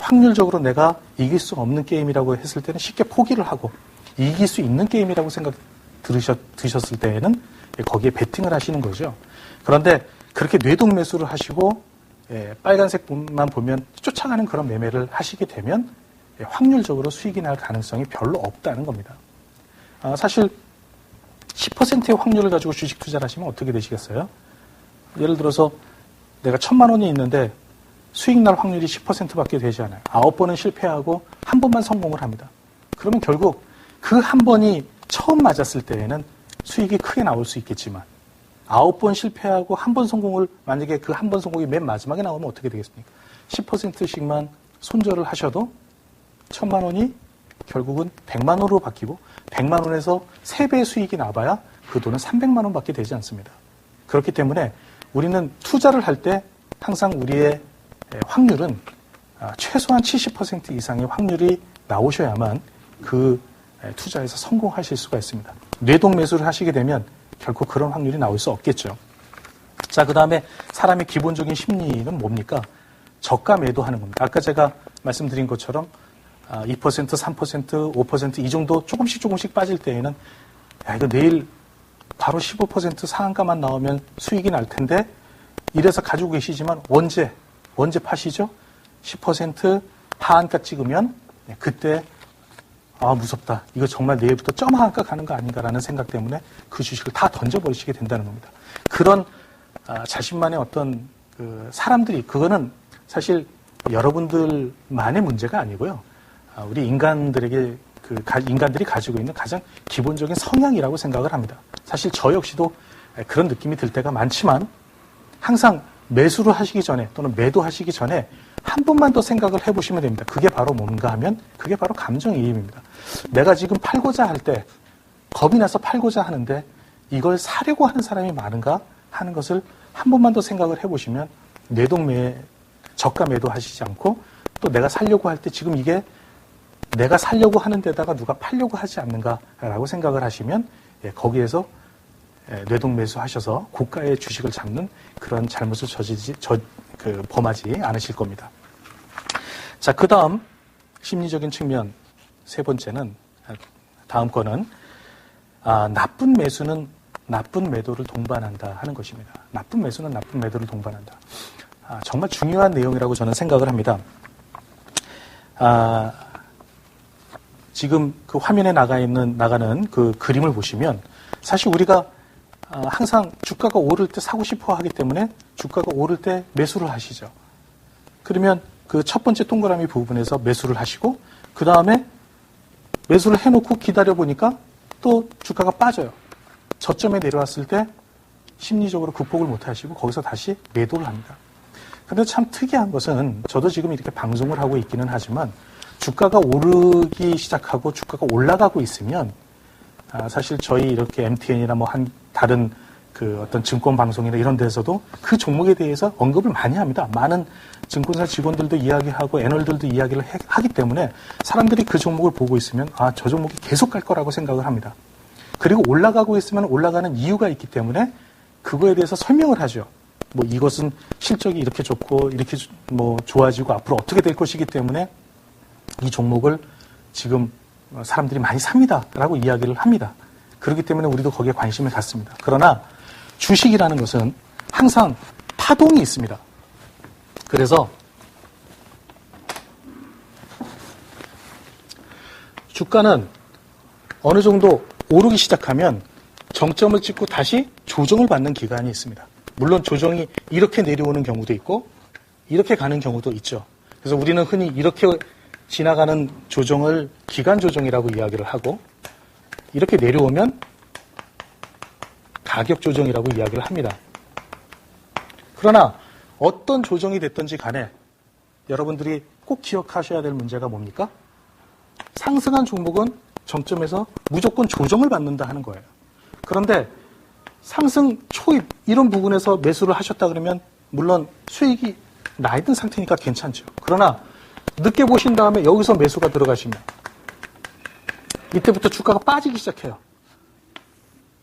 확률적으로 내가 이길 수 없는 게임이라고 했을 때는 쉽게 포기를 하고 이길 수 있는 게임이라고 생각 드셨을 때에는 거기에 베팅을 하시는 거죠. 그런데 그렇게 뇌동 매수를 하시고 빨간색만 보면 쫓아가는 그런 매매를 하시게 되면 확률적으로 수익이 날 가능성이 별로 없다는 겁니다. 사실 10%의 확률을 가지고 주식 투자를 하시면 어떻게 되시겠어요? 예를 들어서 내가 1,000만 원이 있는데 수익 날 확률이 10%밖에 되지 않아요. 9번은 실패하고 한 번만 성공을 합니다. 그러면 결국 그 한 번이 처음 맞았을 때에는 수익이 크게 나올 수 있겠지만 9번 실패하고 한 번 성공을 만약에 그 한 번 성공이 맨 마지막에 나오면 어떻게 되겠습니까? 10%씩만 손절을 하셔도 1,000만 원이 결국은 100만 원으로 바뀌고 100만 원에서 3배의 수익이 나봐야 그 돈은 300만 원밖에 되지 않습니다. 그렇기 때문에 우리는 투자를 할 때 항상 우리의 확률은 최소한 70% 이상의 확률이 나오셔야만 그 투자에서 성공하실 수가 있습니다. 뇌동 매수를 하시게 되면 결코 그런 확률이 나올 수 없겠죠. 자, 그 다음에 사람의 기본적인 심리는 뭡니까? 저가 매도하는 겁니다. 아까 제가 말씀드린 것처럼 2%, 3%, 5% 이 정도 조금씩 빠질 때에는 야, 이거 내일 바로 15% 상한가만 나오면 수익이 날 텐데 이래서 가지고 계시지만 언제 파시죠? 10% 하한가 찍으면 그때 무섭다. 이거 정말 내일부터 점 하한가 가는 거 아닌가라는 생각 때문에 그 주식을 다 던져버리시게 된다는 겁니다. 그런 자신만의 어떤 사람들이 그거는 사실 여러분들만의 문제가 아니고요. 우리 인간들이 가지고 있는 가장 기본적인 성향이라고 생각을 합니다. 사실 저 역시도 그런 느낌이 들 때가 많지만 항상 매수를 하시기 전에 또는 매도하시기 전에 한 번만 더 생각을 해보시면 됩니다. 그게 바로 뭔가 하면 그게 바로 감정이입입니다. 내가 지금 팔고자 할 때 겁이 나서 팔고자 하는데 이걸 사려고 하는 사람이 많은가 하는 것을 한 번만 더 생각을 해보시면 뇌동매에 저가 매도하시지 않고 또 내가 살려고 할 때 지금 이게 내가 살려고 하는 데다가 누가 팔려고 하지 않는가라고 생각을 하시면 거기에서 뇌동 매수하셔서 고가의 주식을 잡는 그런 잘못을 범하지 않으실 겁니다. 자, 그 다음 심리적인 측면 세 번째는 다음 거는 나쁜 매수는 나쁜 매도를 동반한다 하는 것입니다. 나쁜 매수는 나쁜 매도를 동반한다. 정말 중요한 내용이라고 저는 생각을 합니다. 지금 그 화면에 나가는 그 그림을 보시면 사실 우리가 항상 주가가 오를 때 사고 싶어 하기 때문에 주가가 오를 때 매수를 하시죠. 그러면 그 첫 번째 동그라미 부분에서 매수를 하시고 그 다음에 매수를 해놓고 기다려 보니까 또 주가가 빠져요. 저점에 내려왔을 때 심리적으로 극복을 못 하시고 거기서 다시 매도를 합니다. 그런데 참 특이한 것은 저도 지금 이렇게 방송을 하고 있기는 하지만 주가가 오르기 시작하고 주가가 올라가고 있으면 사실 저희 이렇게 MTN이나 뭐 다른 그 어떤 증권 방송이나 이런 데서도 그 종목에 대해서 언급을 많이 합니다. 많은 증권사 직원들도 이야기하고 애널들도 이야기를 하기 때문에 사람들이 그 종목을 보고 있으면 저 종목이 계속 갈 거라고 생각을 합니다. 그리고 올라가고 있으면 올라가는 이유가 있기 때문에 그거에 대해서 설명을 하죠. 뭐 이것은 실적이 이렇게 좋고 이렇게 뭐 좋아지고 앞으로 어떻게 될 것이기 때문에 이 종목을 지금 사람들이 많이 삽니다라고 이야기를 합니다. 그렇기 때문에 우리도 거기에 관심을 갖습니다. 그러나 주식이라는 것은 항상 파동이 있습니다. 그래서 주가는 어느 정도 오르기 시작하면 정점을 찍고 다시 조정을 받는 기간이 있습니다. 물론 조정이 이렇게 내려오는 경우도 있고 이렇게 가는 경우도 있죠. 그래서 우리는 흔히 이렇게 지나가는 조정을 기간 조정이라고 이야기를 하고 이렇게 내려오면 가격 조정이라고 이야기를 합니다. 그러나 어떤 조정이 됐든지 간에 여러분들이 꼭 기억하셔야 될 문제가 뭡니까? 상승한 종목은 정점에서 무조건 조정을 받는다 하는 거예요. 그런데 상승 초입 이런 부분에서 매수를 하셨다 그러면 물론 수익이 나 있는 상태니까 괜찮죠. 그러나 늦게 보신 다음에 여기서 매수가 들어가시면 이때부터 주가가 빠지기 시작해요.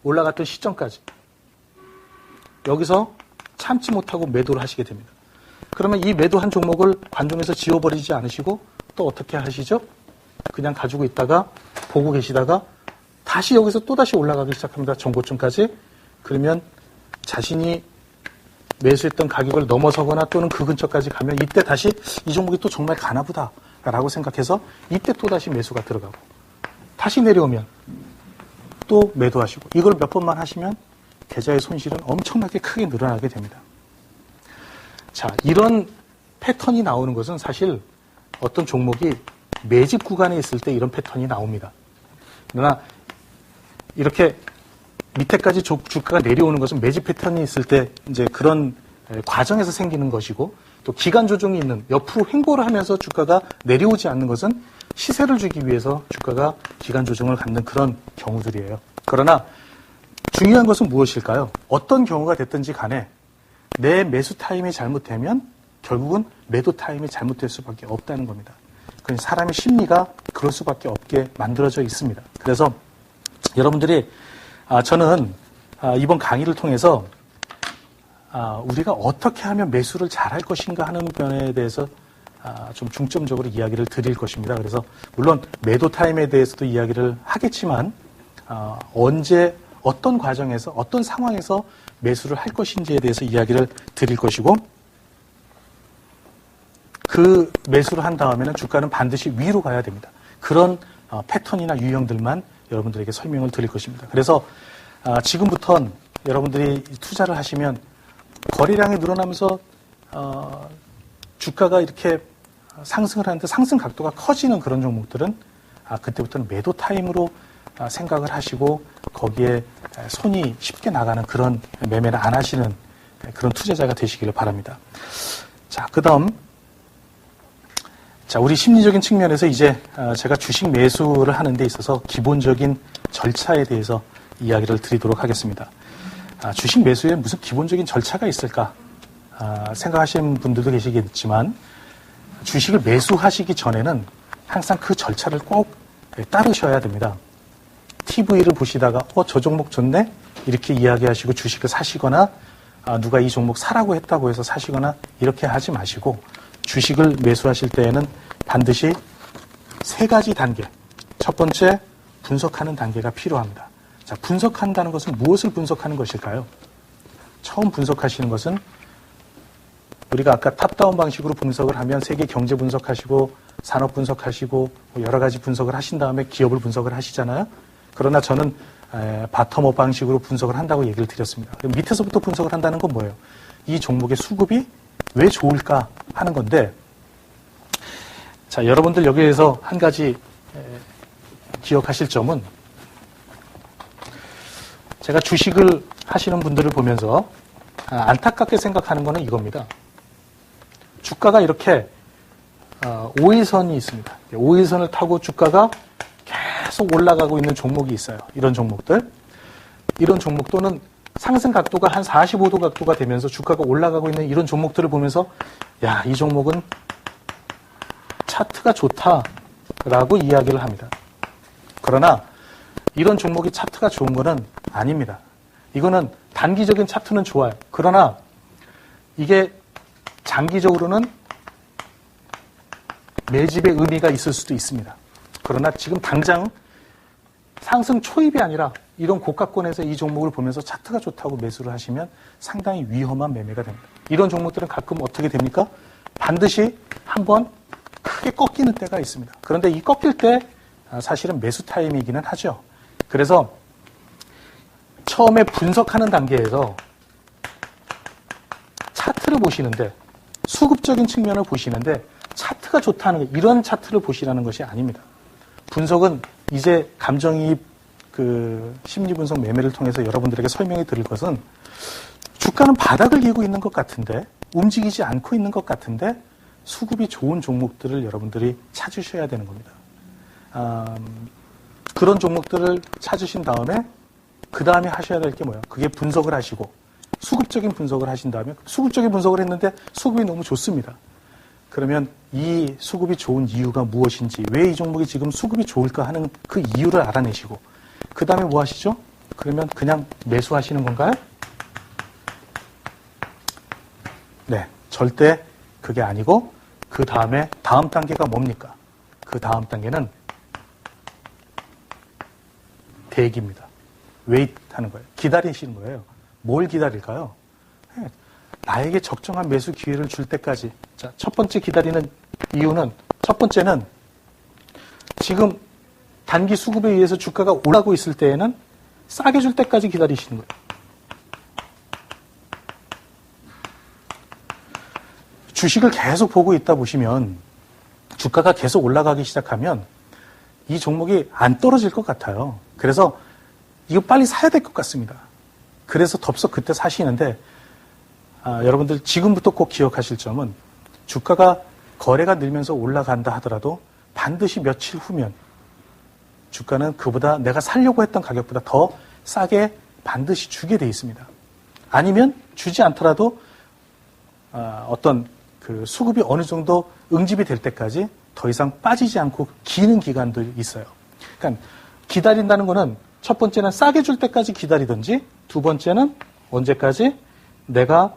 올라갔던 시점까지. 여기서 참지 못하고 매도를 하시게 됩니다. 그러면 이 매도한 종목을 관중에서 지워버리지 않으시고 또 어떻게 하시죠? 그냥 가지고 있다가 보고 계시다가 다시 여기서 또다시 올라가기 시작합니다. 정고점까지. 그러면 자신이 매수했던 가격을 넘어서거나 또는 그 근처까지 가면 이때 다시 이 종목이 또 정말 가나보다 라고 생각해서 이때 또다시 매수가 들어가고 다시 내려오면 또 매도하시고 이걸 몇 번만 하시면 계좌의 손실은 엄청나게 크게 늘어나게 됩니다. 자, 이런 패턴이 나오는 것은 사실 어떤 종목이 매집 구간에 있을 때 이런 패턴이 나옵니다. 그러나 이렇게 밑에까지 주가가 내려오는 것은 매집 패턴이 있을 때 이제 그런 과정에서 생기는 것이고 또 기간 조정이 있는 옆으로 횡보를 하면서 주가가 내려오지 않는 것은 시세를 주기 위해서 주가가 기간 조정을 갖는 그런 경우들이에요. 그러나 중요한 것은 무엇일까요? 어떤 경우가 됐든지 간에 내 매수 타임이 잘못되면 결국은 매도 타임이 잘못될 수밖에 없다는 겁니다. 그러니까 사람의 심리가 그럴 수밖에 없게 만들어져 있습니다. 그래서 여러분들이 저는 이번 강의를 통해서 우리가 어떻게 하면 매수를 잘할 것인가 하는 면에 대해서 좀 중점적으로 이야기를 드릴 것입니다. 그래서 물론 매도 타임에 대해서도 이야기를 하겠지만 언제 어떤 과정에서 어떤 상황에서 매수를 할 것인지에 대해서 이야기를 드릴 것이고 그 매수를 한 다음에는 주가는 반드시 위로 가야 됩니다. 그런 패턴이나 유형들만 여러분들에게 설명을 드릴 것입니다. 그래서 지금부터 여러분들이 투자를 하시면 거래량이 늘어나면서 주가가 이렇게 상승을 하는데 상승 각도가 커지는 그런 종목들은 그때부터는 매도 타임으로 생각을 하시고 거기에 손이 쉽게 나가는 그런 매매를 안 하시는 그런 투자자가 되시기를 바랍니다. 자, 그다음 우리 심리적인 측면에서 이제 제가 주식 매수를 하는 데 있어서 기본적인 절차에 대해서 이야기를 드리도록 하겠습니다. 주식 매수에 무슨 기본적인 절차가 있을까 생각하시는 분들도 계시겠지만 주식을 매수하시기 전에는 항상 그 절차를 꼭 따르셔야 됩니다. TV를 보시다가 저 종목 좋네? 이렇게 이야기하시고 주식을 사시거나 누가 이 종목 사라고 했다고 해서 사시거나 이렇게 하지 마시고 주식을 매수하실 때에는 반드시 3가지 단계. 첫 번째, 분석하는 단계가 필요합니다. 자, 분석한다는 것은 무엇을 분석하는 것일까요? 처음 분석하시는 것은 우리가 아까 탑다운 방식으로 분석을 하면 세계 경제 분석하시고 산업 분석하시고 여러 가지 분석을 하신 다음에 기업을 분석을 하시잖아요. 그러나 저는 바텀업 방식으로 분석을 한다고 얘기를 드렸습니다. 그럼 밑에서부터 분석을 한다는 건 뭐예요? 이 종목의 수급이 왜 좋을까 하는 건데 자, 여러분들 여기에서 한 가지 기억하실 점은 제가 주식을 하시는 분들을 보면서 안타깝게 생각하는 거는 이겁니다. 주가가 이렇게 5일선이 있습니다. 5일선을 타고 주가가 계속 올라가고 있는 종목이 있어요. 이런 종목들. 이런 종목 또는 상승 각도가 한 45도 각도가 되면서 주가가 올라가고 있는 이런 종목들을 보면서 야, 이 종목은 차트가 좋다라고 이야기를 합니다. 그러나 이런 종목이 차트가 좋은 거는 아닙니다. 이거는 단기적인 차트는 좋아요. 그러나 이게 장기적으로는 매집의 의미가 있을 수도 있습니다. 그러나 지금 당장 상승 초입이 아니라 이런 고가권에서 이 종목을 보면서 차트가 좋다고 매수를 하시면 상당히 위험한 매매가 됩니다. 이런 종목들은 가끔 어떻게 됩니까? 반드시 한번 크게 꺾이는 때가 있습니다. 그런데 이 꺾일 때 사실은 매수 타임이기는 하죠. 그래서 처음에 분석하는 단계에서 차트를 보시는데, 수급적인 측면을 보시는데 차트가 좋다는 게 이런 차트를 보시라는 것이 아닙니다. 분석은 이제 감정이입 심리분석 매매를 통해서 여러분들에게 설명해 드릴 것은, 주가는 바닥을 기고 있는 것 같은데, 움직이지 않고 있는 것 같은데 수급이 좋은 종목들을 여러분들이 찾으셔야 되는 겁니다. 그런 종목들을 찾으신 다음에 그 다음에 하셔야 될 게 뭐예요? 그게 분석을 하시고 수급적인 분석을 하신 다음에, 수급적인 분석을 했는데 수급이 너무 좋습니다. 그러면 이 수급이 좋은 이유가 무엇인지, 왜 이 종목이 지금 수급이 좋을까 하는 그 이유를 알아내시고 그 다음에 뭐 하시죠? 그러면 그냥 매수하시는 건가요? 네, 절대 그게 아니고 그 다음에 다음 단계가 뭡니까? 그 다음 단계는 대기입니다. 웨이트 하는 거예요. 기다리시는 거예요. 뭘 기다릴까요? 네, 나에게 적정한 매수 기회를 줄 때까지. 자, 첫 번째 기다리는 이유는, 첫 번째는 지금 단기 수급에 의해서 주가가 올라가고 있을 때에는 싸게 줄 때까지 기다리시는 거예요. 주식을 계속 보고 있다 보시면 주가가 계속 올라가기 시작하면 이 종목이 안 떨어질 것 같아요. 그래서 이거 빨리 사야 될 것 같습니다. 그래서 덥석 그때 사시는데, 여러분들 지금부터 꼭 기억하실 점은, 주가가 거래가 늘면서 올라간다 하더라도 반드시 며칠 후면 주가는 그보다 내가 사려고 했던 가격보다 더 싸게 반드시 주게 돼 있습니다. 아니면 주지 않더라도 어떤 그 수급이 어느 정도 응집이 될 때까지 더 이상 빠지지 않고 기는 기간도 있어요. 그러니까 기다린다는 거는 첫 번째는 싸게 줄 때까지 기다리든지, 두 번째는 언제까지? 내가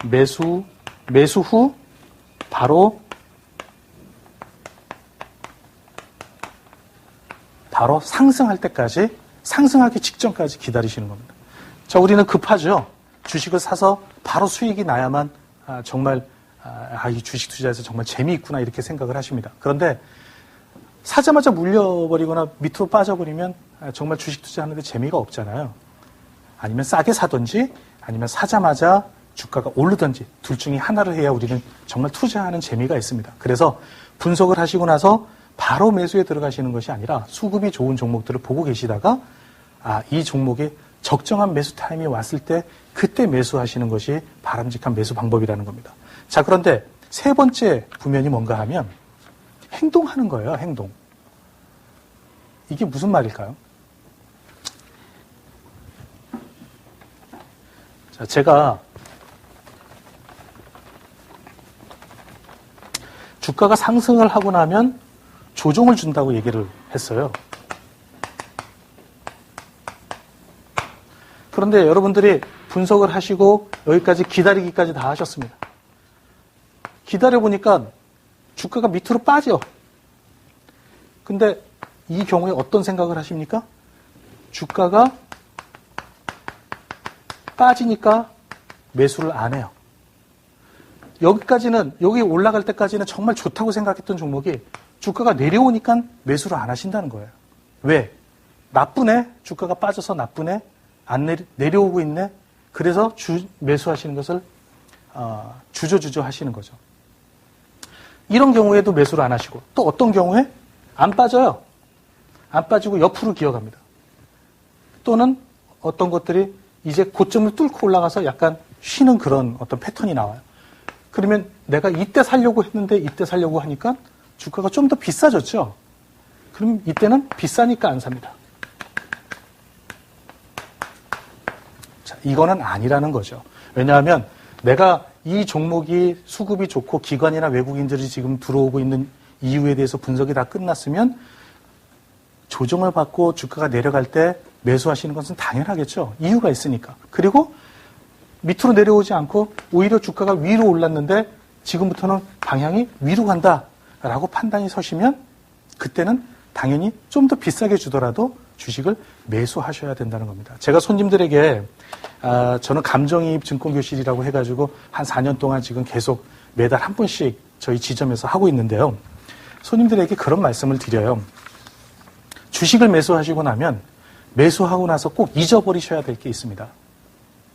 매수 후 바로 상승할 때까지, 상승하기 직전까지 기다리시는 겁니다. 자, 우리는 급하죠. 주식을 사서 바로 수익이 나야만 정말 이 주식 투자에서 정말 재미있구나 이렇게 생각을 하십니다. 그런데 사자마자 물려버리거나 밑으로 빠져버리면 정말 주식 투자하는데 재미가 없잖아요. 아니면 싸게 사든지 아니면 사자마자 주가가 오르든지 둘 중에 하나를 해야 우리는 정말 투자하는 재미가 있습니다. 그래서 분석을 하시고 나서 바로 매수에 들어가시는 것이 아니라 수급이 좋은 종목들을 보고 계시다가 이 종목이 적정한 매수 타임이 왔을 때 그때 매수하시는 것이 바람직한 매수 방법이라는 겁니다. 자, 그런데 세 번째 부면이 뭔가 하면 행동하는 거예요. 행동. 이게 무슨 말일까요? 자, 제가 주가가 상승을 하고 나면 조정을 준다고 얘기를 했어요. 그런데 여러분들이 분석을 하시고 여기까지 기다리기까지 다 하셨습니다. 기다려보니까 주가가 밑으로 빠져. 근데 이 경우에 어떤 생각을 하십니까? 주가가 빠지니까 매수를 안 해요. 여기 올라갈 때까지는 정말 좋다고 생각했던 종목이 주가가 내려오니까 매수를 안 하신다는 거예요. 왜? 나쁘네? 주가가 빠져서 나쁘네? 안 내려오고 있네? 그래서 매수하시는 것을 주저주저 하시는 거죠. 이런 경우에도 매수를 안 하시고, 또 어떤 경우에 안 빠져요. 안 빠지고 옆으로 기어갑니다. 또는 어떤 것들이 이제 고점을 뚫고 올라가서 약간 쉬는 그런 어떤 패턴이 나와요. 그러면 내가 이때 살려고 했는데 이때 살려고 하니까 주가가 좀 더 비싸졌죠. 그럼 이때는 비싸니까 안 삽니다. 자, 이거는 아니라는 거죠. 왜냐하면 내가 이 종목이 수급이 좋고 기관이나 외국인들이 지금 들어오고 있는 이유에 대해서 분석이 다 끝났으면 조정을 받고 주가가 내려갈 때 매수하시는 것은 당연하겠죠. 이유가 있으니까. 그리고 밑으로 내려오지 않고 오히려 주가가 위로 올랐는데 지금부터는 방향이 위로 간다라고 판단이 서시면 그때는 당연히 좀 더 비싸게 주더라도 주식을 매수하셔야 된다는 겁니다. 제가 손님들에게 저는 감정이입 증권교실이라고 해가지고 한 4년 동안 지금 계속 매달 한 번씩 저희 지점에서 하고 있는데요. 손님들에게 그런 말씀을 드려요. 주식을 매수하시고 나면 매수하고 나서 꼭 잊어버리셔야 될 게 있습니다.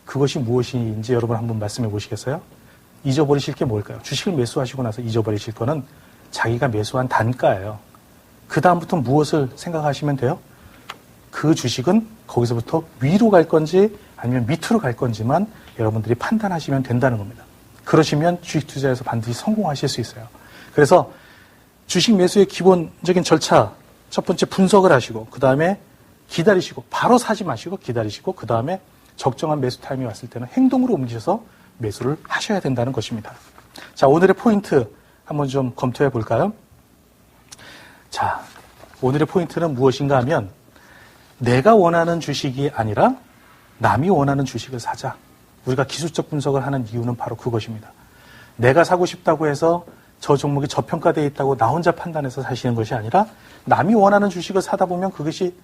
그것이 무엇인지 여러분 한번 말씀해 보시겠어요? 잊어버리실 게 뭘까요? 주식을 매수하시고 나서 잊어버리실 거는 자기가 매수한 단가예요. 그 다음부터 무엇을 생각하시면 돼요? 그 주식은 거기서부터 위로 갈 건지 아니면 밑으로 갈 건지만 여러분들이 판단하시면 된다는 겁니다. 그러시면 주식 투자에서 반드시 성공하실 수 있어요. 그래서 주식 매수의 기본적인 절차, 첫 번째 분석을 하시고 그 다음에 기다리시고 바로 사지 마시고 기다리시고 그 다음에 적정한 매수 타임이 왔을 때는 행동으로 옮기셔서 매수를 하셔야 된다는 것입니다. 자, 오늘의 포인트 한번 좀 검토해 볼까요? 자, 오늘의 포인트는 무엇인가 하면 내가 원하는 주식이 아니라 남이 원하는 주식을 사자. 우리가 기술적 분석을 하는 이유는 바로 그것입니다. 내가 사고 싶다고 해서 저 종목이 저평가되어 있다고 나 혼자 판단해서 사시는 것이 아니라 남이 원하는 주식을 사다 보면 그것이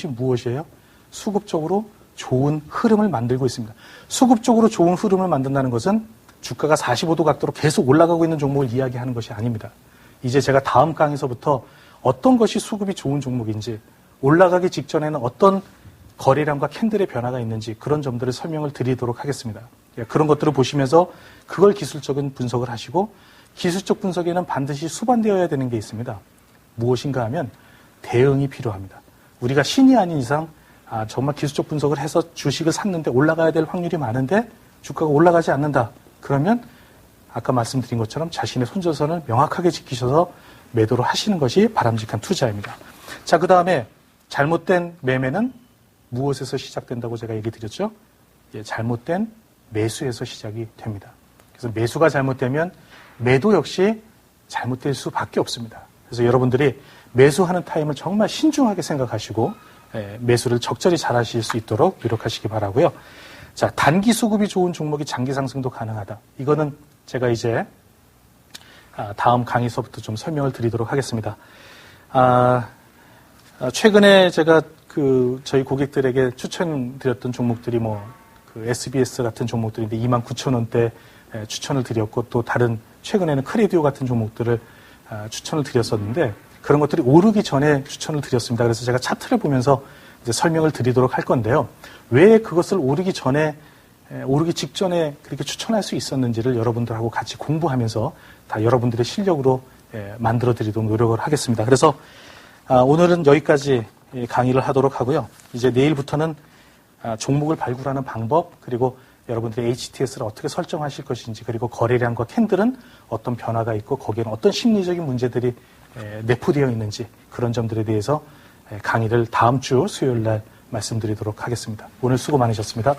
무엇이에요? 수급적으로 좋은 흐름을 만들고 있습니다. 수급적으로 좋은 흐름을 만든다는 것은 주가가 45도 각도로 계속 올라가고 있는 종목을 이야기하는 것이 아닙니다. 이제 제가 다음 강에서부터 어떤 것이 수급이 좋은 종목인지 올라가기 직전에는 어떤 거래량과 캔들의 변화가 있는지 그런 점들을 설명을 드리도록 하겠습니다. 그런 것들을 보시면서 그걸 기술적인 분석을 하시고 기술적 분석에는 반드시 수반되어야 되는 게 있습니다. 무엇인가 하면 대응이 필요합니다. 우리가 신이 아닌 이상 정말 기술적 분석을 해서 주식을 샀는데 올라가야 될 확률이 많은데 주가가 올라가지 않는다. 그러면 아까 말씀드린 것처럼 자신의 손절선을 명확하게 지키셔서 매도를 하시는 것이 바람직한 투자입니다. 자, 그 다음에 잘못된 매매는 무엇에서 시작된다고 제가 얘기 드렸죠? 잘못된 매수에서 시작이 됩니다. 그래서 매수가 잘못되면 매도 역시 잘못될 수밖에 없습니다. 그래서 여러분들이 매수하는 타임을 정말 신중하게 생각하시고 매수를 적절히 잘 하실 수 있도록 노력하시기 바라고요. 자, 단기 수급이 좋은 종목이 장기 상승도 가능하다. 이거는 제가 이제 다음 강의서부터 좀 설명을 드리도록 하겠습니다. 최근에 제가 저희 고객들에게 추천드렸던 종목들이 SBS 같은 종목들인데 29,000원대 추천을 드렸고 또 다른 최근에는 크레디오 같은 종목들을 추천을 드렸었는데 그런 것들이 오르기 전에 추천을 드렸습니다. 그래서 제가 차트를 보면서 이제 설명을 드리도록 할 건데요. 왜 그것을 오르기 직전에 그렇게 추천할 수 있었는지를 여러분들하고 같이 공부하면서 다 여러분들의 실력으로 만들어 드리도록 노력을 하겠습니다. 그래서 오늘은 여기까지 강의를 하도록 하고요. 이제 내일부터는 종목을 발굴하는 방법 그리고 여러분들의 HTS를 어떻게 설정하실 것인지 그리고 거래량과 캔들은 어떤 변화가 있고 거기에는 어떤 심리적인 문제들이 내포되어 있는지 그런 점들에 대해서 강의를 다음 주 수요일 날 말씀드리도록 하겠습니다. 오늘 수고 많으셨습니다.